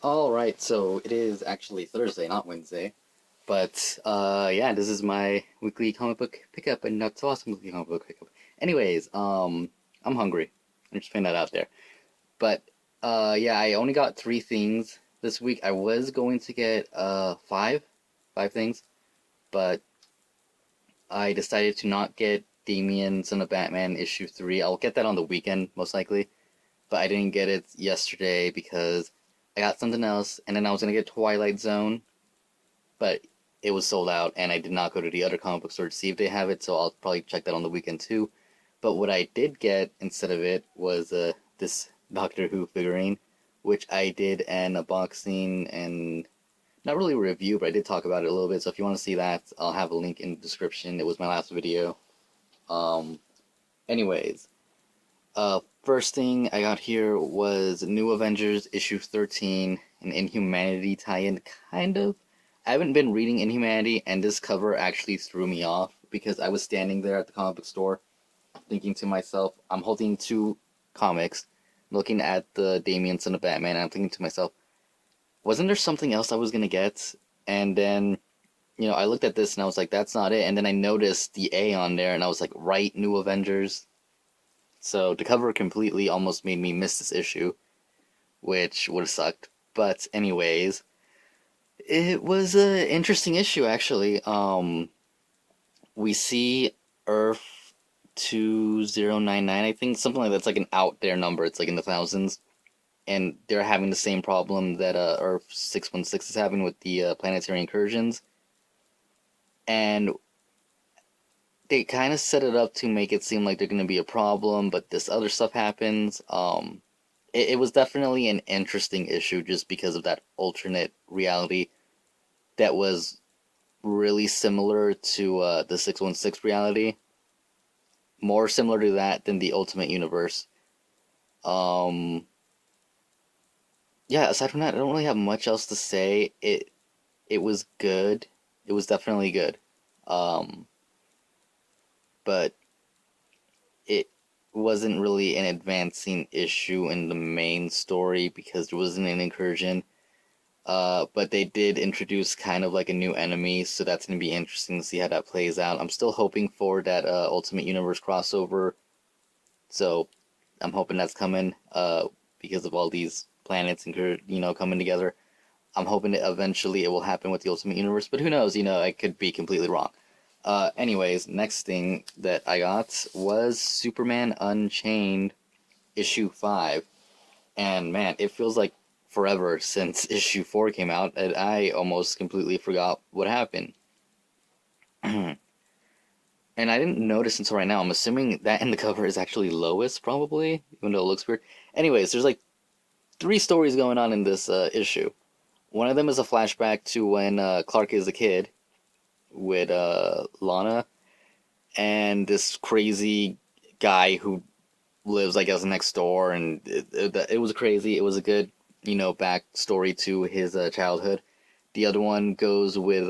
Alright, so it is actually Thursday, not Wednesday. But yeah, this is my weekly comic book pickup and not so awesome weekly comic book pickup. Anyways, I'm hungry. I'm just putting that out there. But yeah, I only got three things this week. I was going to get five things, but I decided to not get Damien Son of Batman issue 3. I'll get that on the weekend, most likely. But I didn't get it yesterday because I got something else, and then I was gonna get Twilight Zone, but it was sold out, and I did not go to the other comic book store to see if they have it, so I'll probably check that on the weekend too. But what I did get instead of it was this Doctor Who figurine, which I did an unboxing and not really a review, but I did talk about it a little bit. So if you want to see that, I'll have a link in the description. It was my last video. Um, anyways, first thing I got here was New Avengers issue 13, an Inhumanity tie-in, kind of. I haven't been reading Inhumanity, and this cover actually threw me off because I was standing there at the comic book store thinking to myself, I'm holding two comics, looking at the Damien Son of Batman, and I'm thinking to myself, wasn't there something else I was gonna get? And then, I looked at this and I was like, that's not it. And then I noticed the A on there, and I was like, right, New Avengers. So the cover completely almost made me miss this issue, which would have sucked. But anyways, it was an interesting issue actually. We see Earth 2099, I think, something like that's like an out there number. It's like in the thousands, and they're having the same problem that Earth 616 is having with the planetary incursions, and they kind of set it up to make it seem like they're going to be a problem, but this other stuff happens. It was definitely an interesting issue just because of that alternate reality that was really similar to the 616 reality. More similar to that than the Ultimate Universe. Um, yeah, aside from that, I don't really have much else to say. It was good. It was definitely good. Um, but it wasn't really an advancing issue in the main story because there wasn't an incursion. But they did introduce kind of like a new enemy, so that's gonna be interesting to see how that plays out. I'm still hoping for that Ultimate Universe crossover, so I'm hoping that's coming. Because of all these planets and coming together. I'm hoping that eventually it will happen with the Ultimate Universe, but who knows? I could be completely wrong. Anyways, next thing that I got was Superman Unchained issue 5. And man, it feels like forever since issue 4 came out, and I almost completely forgot what happened. And I didn't notice until right now. I'm assuming that in the cover is actually Lois, probably, even though it looks weird. Anyways, there's like three stories going on in this issue. One of them is a flashback to when Clark is a kid with Lana and this crazy guy who lives, I guess, next door, and it was crazy. It was a good, backstory to his childhood. The other one goes with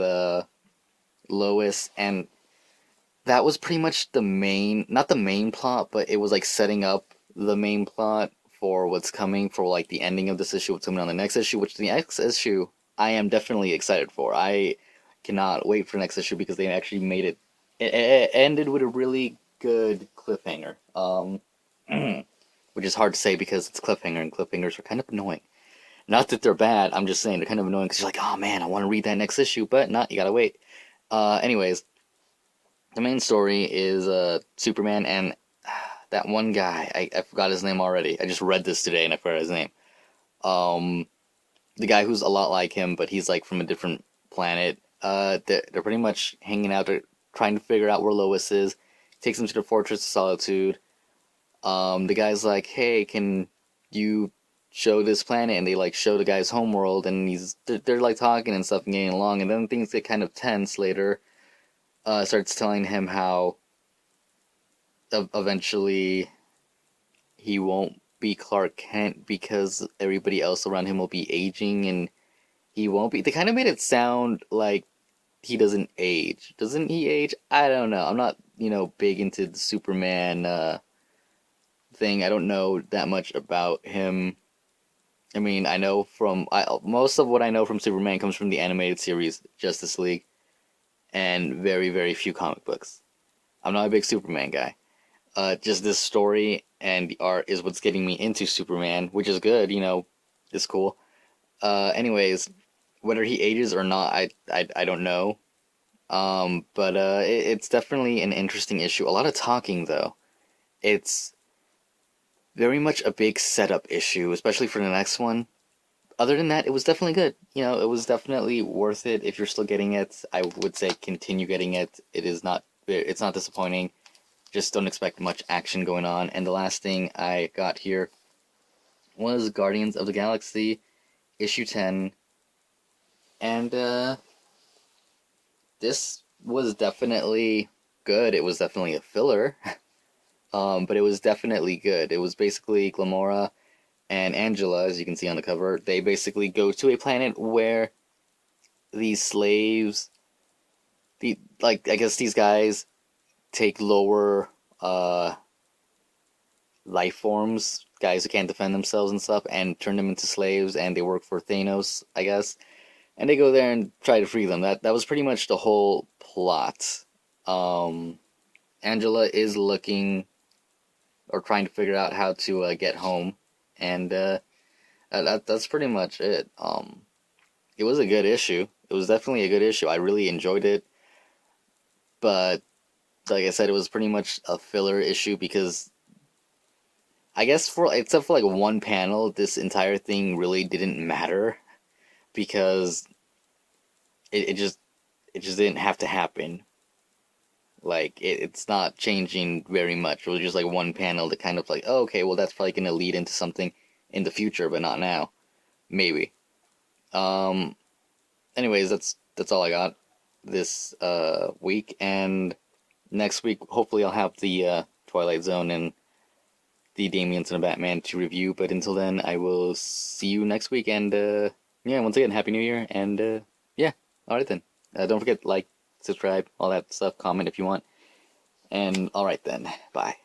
Lois, and that was pretty much the main, not the main plot, but it was like setting up the main plot for what's coming for like the ending of this issue, what's coming on the next issue, which the next issue I am definitely excited for. I cannot wait for the next issue because they actually made it. It ended with a really good cliffhanger. Which is hard to say because it's cliffhanger, and cliffhangers are kind of annoying. Not that they're bad, I'm just saying they're kind of annoying because you're like, oh man, I want to read that next issue, but not, you gotta wait. Anyways, the main story is Superman and that one guy. I forgot his name already. I just read this today and I forgot his name. Um, the guy who's a lot like him, but he's like from a different planet. They're pretty much hanging out. They're trying to figure out where Lois is. Takes them to the Fortress of Solitude. The guy's like, "Hey, can you show this planet?" And they like show the guy's homeworld, and they're like talking and stuff and getting along, and then things get kind of tense later. Starts telling him how eventually he won't be Clark Kent because everybody else around him will be aging, and he won't be. They kind of made it sound like he doesn't age. Doesn't he age? I don't know. I'm not, big into the Superman thing. I don't know that much about him. I mean, most of what I know from Superman comes from the animated series Justice League and very, very few comic books. I'm not a big Superman guy. Just this story and the art is what's getting me into Superman, which is good, it's cool. Anyways, whether he ages or not, I don't know. But it's definitely an interesting issue. A lot of talking though. It's very much a big setup issue, especially for the next one. Other than that, it was definitely good. It was definitely worth it. If you're still getting it, I would say continue getting it. It's not disappointing. Just don't expect much action going on. And the last thing I got here was Guardians of the Galaxy issue 10, and this was definitely good. It was definitely a filler, but it was definitely good. It was basically Glamora and Angela, as you can see on the cover. They basically go to a planet where these slaves, I guess these guys take lower uh, life forms, guys who can't defend themselves and stuff, and turn them into slaves, and they work for Thanos, I guess. And they go there and try to free them. That was pretty much the whole plot. Um, Angela is looking or trying to figure out how to get home, and that's pretty much it. It was a good issue. It was definitely a good issue. I really enjoyed it, but like I said, it was pretty much a filler issue because I guess for except for like one panel, this entire thing really didn't matter because it just didn't have to happen. Like it's not changing very much. It was just like one panel that kind of like, oh, okay, well that's probably gonna lead into something in the future, but not now. Maybe. Um. Anyways, that's all I got this week, and next week hopefully I'll have the Twilight Zone and the Damien's and the Batman to review. But until then, I will see you next week, and yeah, once again, Happy New Year, and yeah, all right then. Don't forget like, subscribe, all that stuff. Comment if you want. And alright then, bye.